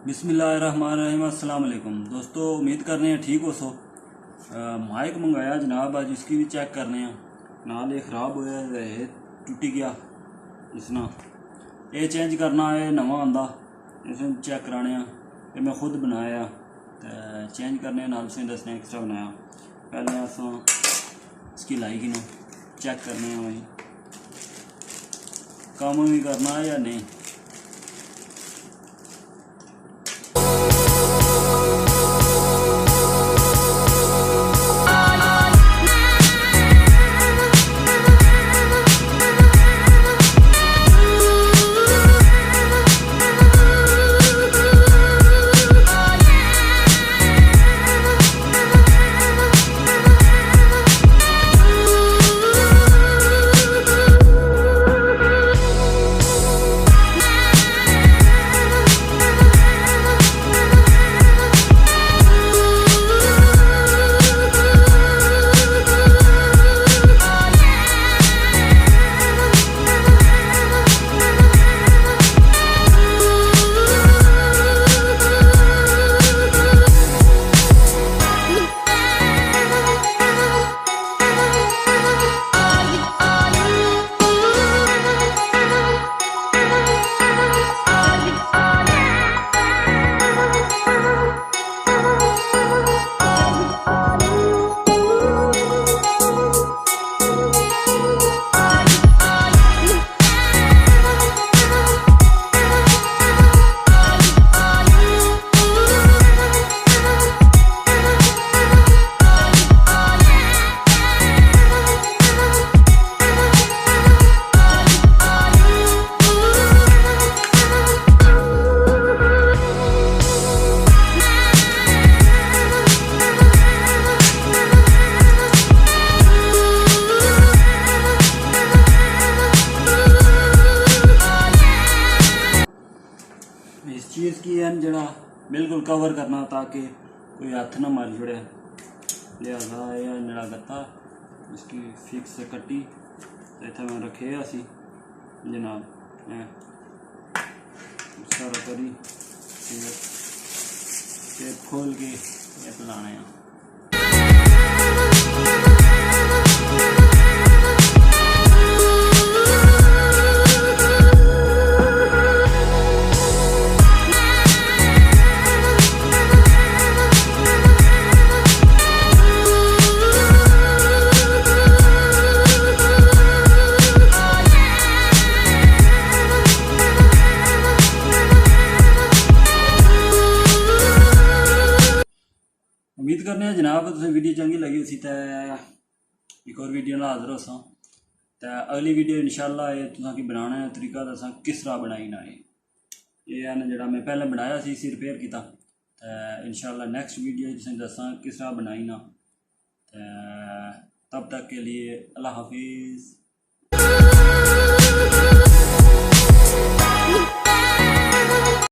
बिस्मिल्लाहिर्रहमानिर्रहीम। अस्सलाम वालेकुम दोस्तों, उम्मीद करने हैं ठीक हो। माइक मंगाया जनाब, आज इसकी भी चेक करने हैं। नाल ये ख़राब होया है, टुटी गया। इसना ये चेंज करना है, नवा आंदा इसे चेक कराने। ये मैं खुद बनाया तो चेंज करने नाल से दसने किस तरह बनाया। पहले अस इसकी लाइक ना चेक करने वही काम भी करना है या नहीं। इस चीज़ की जरा बिल्कुल कवर करना ताकि कोई हाथ ना मार छड़े। लिहाजा यह जरा गत्ता इसकी फिक्स से कट्टी इतना मैं रखे असी जनाब सारा करी टेप खोल के लाने हैं। उम्मीद करने जनाब तुसें वीडियो चंगी लगी उसी तो एक और वीडियो ना हाजिर होसा। तो अगली वीडियो इंशाल्लाह ये तुसा की बनाने का तरीका दसा किस तरह बनाई ना ये ना जरा मैं पहले बनाया सी इसी रिपेयर किया। तो इंशाल्लाह नेक्स्ट वीडियो तुसें दसा किस तरह बनाई ना। तब तक के लिए अल्लाह हाफिज़।